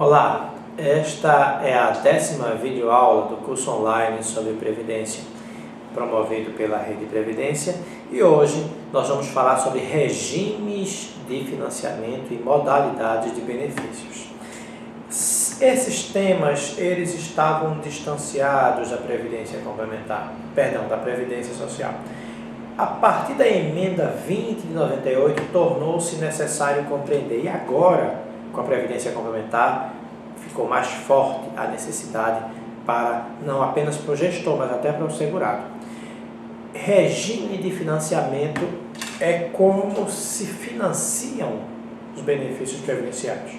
Olá, esta é a 10ª videoaula do curso online sobre Previdência, promovido pela Rede Previdência, e hoje nós vamos falar sobre regimes de financiamento e modalidades de benefícios. Esses temas, eles estavam distanciados da Previdência Complementar, da Previdência Social. A partir da emenda 20 de 98, tornou-se necessário compreender, e agora, com a Previdência Complementar, ficou mais forte a necessidade para, não apenas para o gestor, mas até para o segurado. Regime de financiamento é como se financiam os benefícios previdenciários.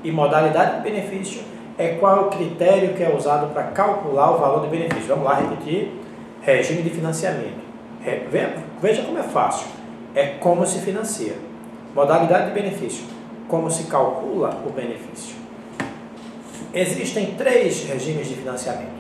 E modalidade de benefício é qual é o critério que é usado para calcular o valor do benefício. Vamos lá repetir: regime de financiamento. Veja como é fácil. É como se financia. Modalidade de benefício: como se calcula o benefício. Existem 3 regimes de financiamento: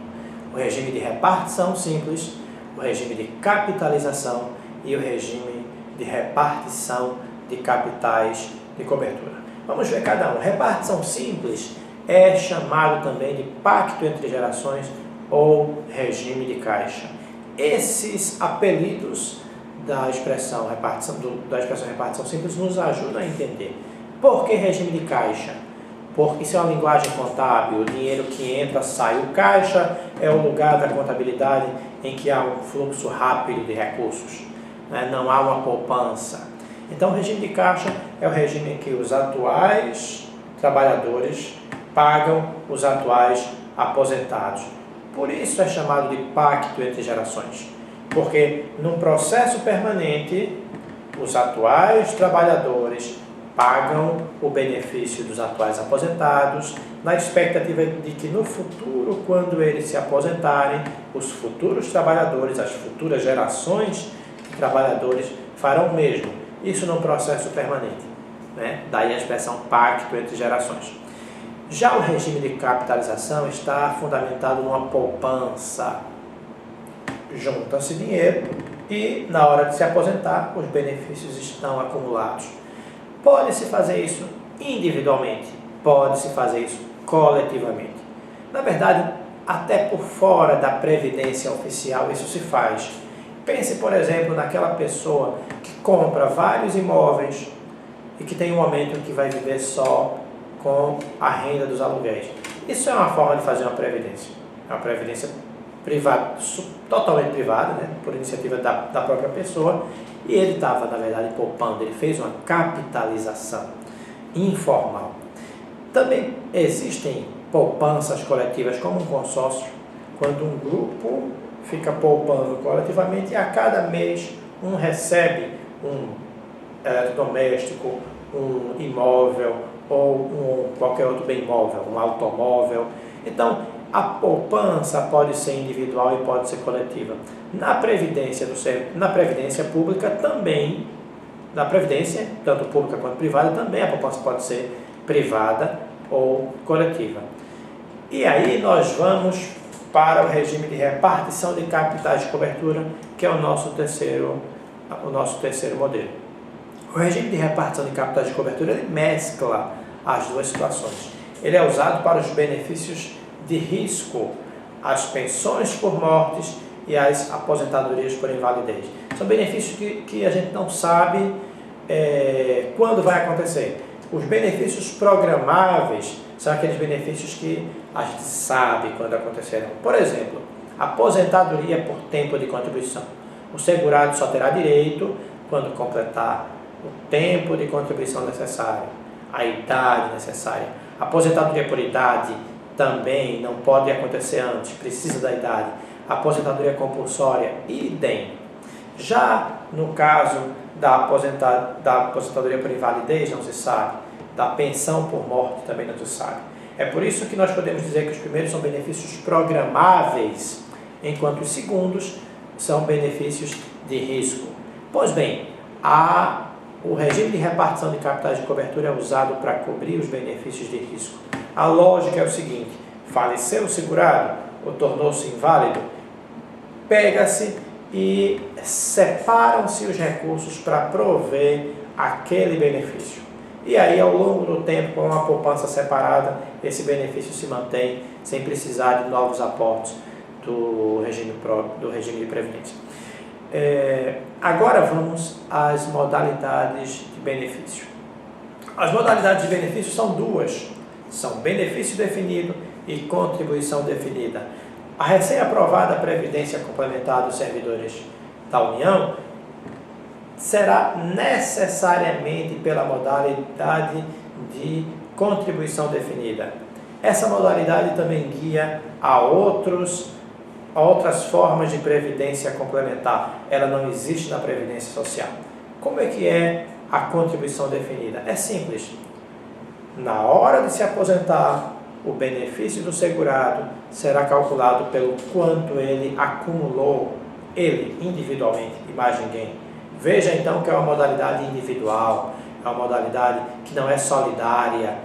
o regime de repartição simples, o regime de capitalização e o regime de repartição de capitais de cobertura. Vamos ver cada um. Repartição simples é chamado também de pacto entre gerações ou regime de caixa. Esses apelidos da expressão repartição simples nos ajudam a entender. Por que regime de caixa? Porque isso é uma linguagem contábil, o dinheiro que entra, sai. O caixa é o lugar da contabilidade em que há um fluxo rápido de recursos, né? Não há uma poupança. Então, o regime de caixa é o regime em que os atuais trabalhadores pagam os atuais aposentados. Por isso é chamado de pacto entre gerações, porque num processo permanente, os atuais trabalhadores pagam o benefício dos atuais aposentados, na expectativa de que no futuro, quando eles se aposentarem, os futuros trabalhadores, as futuras gerações de trabalhadores farão o mesmo. Isso num processo permanente, né? Daí a expressão pacto entre gerações. Já o regime de capitalização está fundamentado numa poupança. Junta-se dinheiro e, na hora de se aposentar, os benefícios estão acumulados. Pode-se fazer isso individualmente, pode-se fazer isso coletivamente. Na verdade, até por fora da previdência oficial isso se faz. Pense, por exemplo, naquela pessoa que compra vários imóveis e que tem um momento em que vai viver só com a renda dos aluguéis. Isso é uma forma de fazer uma previdência. É uma previdência privada, totalmente privada, né? Por iniciativa da própria pessoa. E ele estava, na verdade, poupando. Ele fez uma capitalização informal. Também existem poupanças coletivas, como um consórcio, quando um grupo fica poupando coletivamente e a cada mês um recebe um eletrodoméstico, um imóvel ou qualquer outro bem imóvel, um automóvel. Então, a poupança pode ser individual e pode ser coletiva. Na previdência pública também, na previdência, tanto pública quanto privada, também a poupança pode ser privada ou coletiva. E aí nós vamos para o regime de repartição de capitais de cobertura, que é o nosso terceiro modelo. O regime de repartição de capitais de cobertura, ele mescla as duas situações. Ele é usado para os benefícios de risco, as pensões por mortes e as aposentadorias por invalidez. São benefícios que a gente não sabe quando vai acontecer. Os benefícios programáveis são aqueles benefícios que a gente sabe quando acontecerão. Por exemplo, aposentadoria por tempo de contribuição. O segurado só terá direito quando completar o tempo de contribuição necessário, a idade necessária. Aposentadoria por idade também não pode acontecer antes, precisa da idade. Aposentadoria compulsória, idem. Já no caso da aposentadoria por invalidez, não se sabe. Da pensão por morte também não se sabe. É por isso que nós podemos dizer que os primeiros são benefícios programáveis, enquanto os segundos são benefícios de risco. Pois bem, o regime de repartição de capitais de cobertura é usado para cobrir os benefícios de risco. A lógica é o seguinte: faleceu o segurado ou tornou-se inválido, pega-se e separam-se os recursos para prover aquele benefício. E aí, ao longo do tempo, com uma poupança separada, esse benefício se mantém sem precisar de novos aportes do regime de previdência. Agora vamos às modalidades de benefício. As modalidades de benefício são duas, são benefício definido e contribuição definida. A recém-aprovada Previdência Complementar dos Servidores da União será necessariamente pela modalidade de contribuição definida. Essa modalidade também guia a outras formas de previdência complementar. Ela não existe na Previdência Social. Como é que é a contribuição definida? É simples. Na hora de se aposentar, o benefício do segurado será calculado pelo quanto ele acumulou, ele individualmente e mais ninguém. Veja então que é uma modalidade individual, é uma modalidade que não é solidária,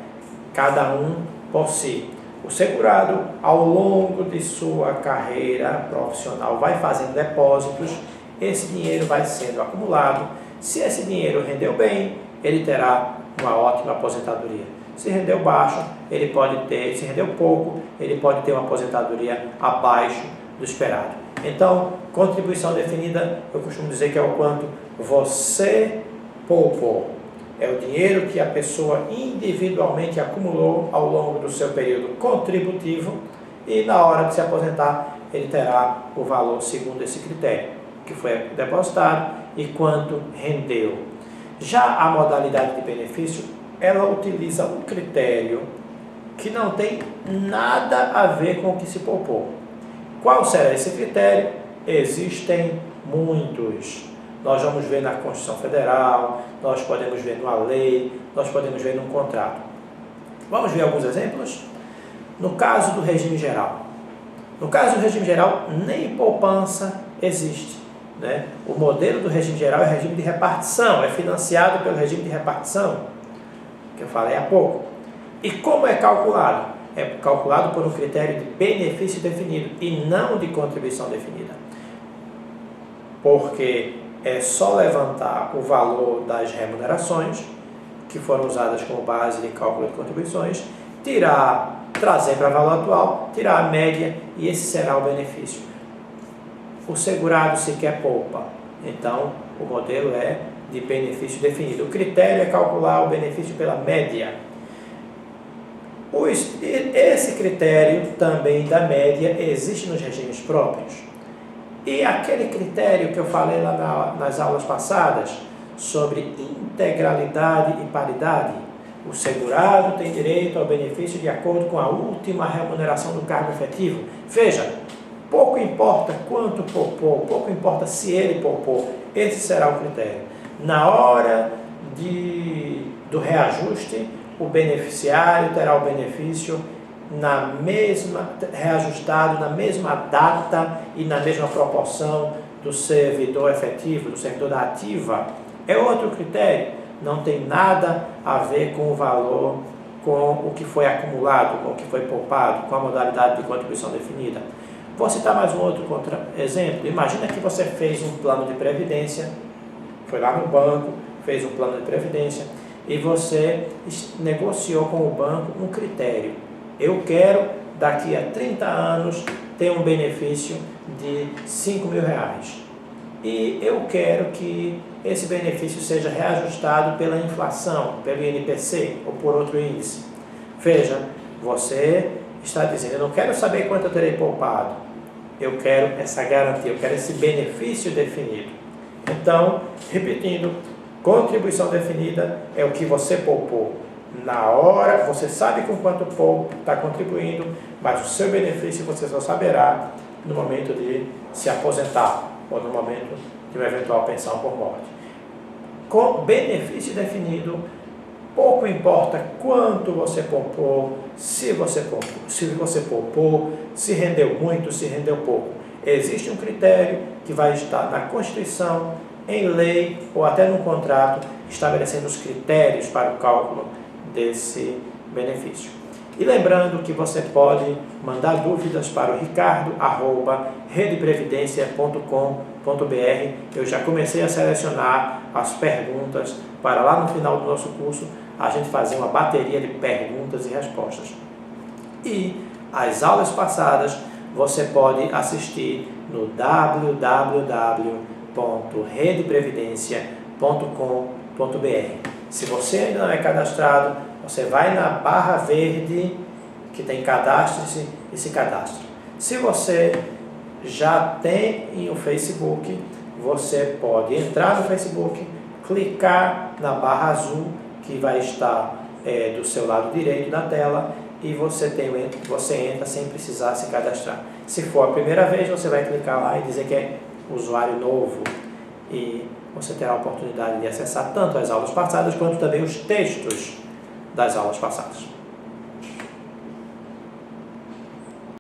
cada um por si. O segurado, ao longo de sua carreira profissional, vai fazendo depósitos, esse dinheiro vai sendo acumulado. Se esse dinheiro rendeu bem, ele terá uma ótima aposentadoria. Se rendeu baixo, ele pode ter, se rendeu pouco, ele pode ter uma aposentadoria abaixo do esperado. Então, contribuição definida, eu costumo dizer que é o quanto você poupou. É o dinheiro que a pessoa individualmente acumulou ao longo do seu período contributivo e na hora de se aposentar, ele terá o valor segundo esse critério, que foi depositado e quanto rendeu. Já a modalidade de benefício, ela utiliza um critério que não tem nada a ver com o que se poupou. Qual será esse critério? Existem muitos. Nós vamos ver na Constituição Federal, nós podemos ver numa lei, nós podemos ver num contrato. Vamos ver alguns exemplos? No caso do regime geral. No caso do regime geral, nem poupança existe, né? O modelo do regime geral é regime de repartição, é financiado pelo regime de repartição, que eu falei há pouco. E como é calculado? É calculado por um critério de benefício definido e não de contribuição definida. Porque é só levantar o valor das remunerações, que foram usadas como base de cálculo de contribuições, trazer para o valor atual, tirar a média e esse será o benefício. O segurado sequer poupa, então o modelo é de benefício definido. O critério é calcular o benefício pela média. Esse critério também da média existe nos regimes próprios. E aquele critério que eu falei lá nas aulas passadas sobre integralidade e paridade, o segurado tem direito ao benefício de acordo com a última remuneração do cargo efetivo. Veja, pouco importa quanto poupou, pouco importa se ele poupou, esse será o critério. Na hora do reajuste, o beneficiário terá o benefício reajustado na mesma data e na mesma proporção do servidor efetivo, do servidor da ativa. É outro critério, não tem nada a ver com o valor, com o que foi acumulado, com o que foi poupado, com a modalidade de contribuição definida. Vou citar mais um outro exemplo. Imagina que você fez um plano de previdência, foi lá no banco, fez um plano de previdência e você negociou com o banco um critério. Eu quero, daqui a 30 anos, ter um benefício de R$5.000. E eu quero que esse benefício seja reajustado pela inflação, pelo INPC ou por outro índice. Veja, você está dizendo, eu não quero saber quanto eu terei poupado. Eu quero essa garantia, eu quero esse benefício definido. Então, repetindo, contribuição definida é o que você poupou. Na hora, você sabe com quanto pouco está contribuindo, mas o seu benefício você só saberá no momento de se aposentar ou no momento de uma eventual pensão por morte. Com benefício definido, pouco importa quanto você poupou, se você poupou, se rendeu muito, se rendeu pouco. Existe um critério que vai estar na Constituição, em lei ou até no contrato, estabelecendo os critérios para o cálculo desse benefício. E lembrando que você pode mandar dúvidas para o ricardo@redeprevidencia.com.br. Eu já comecei a selecionar as perguntas para lá no final do nosso curso a gente fazer uma bateria de perguntas e respostas. E as aulas passadas você pode assistir no www.redeprevidencia.com.br. Se você ainda não é cadastrado, você vai na barra verde que tem cadastre-se e se cadastra. Se você já tem o Facebook, você pode entrar no Facebook, clicar na barra azul que vai estar do seu lado direito da tela e você entra sem precisar se cadastrar. Se for a primeira vez, você vai clicar lá e dizer que é usuário novo e você terá a oportunidade de acessar tanto as aulas passadas quanto também os textos das aulas passadas.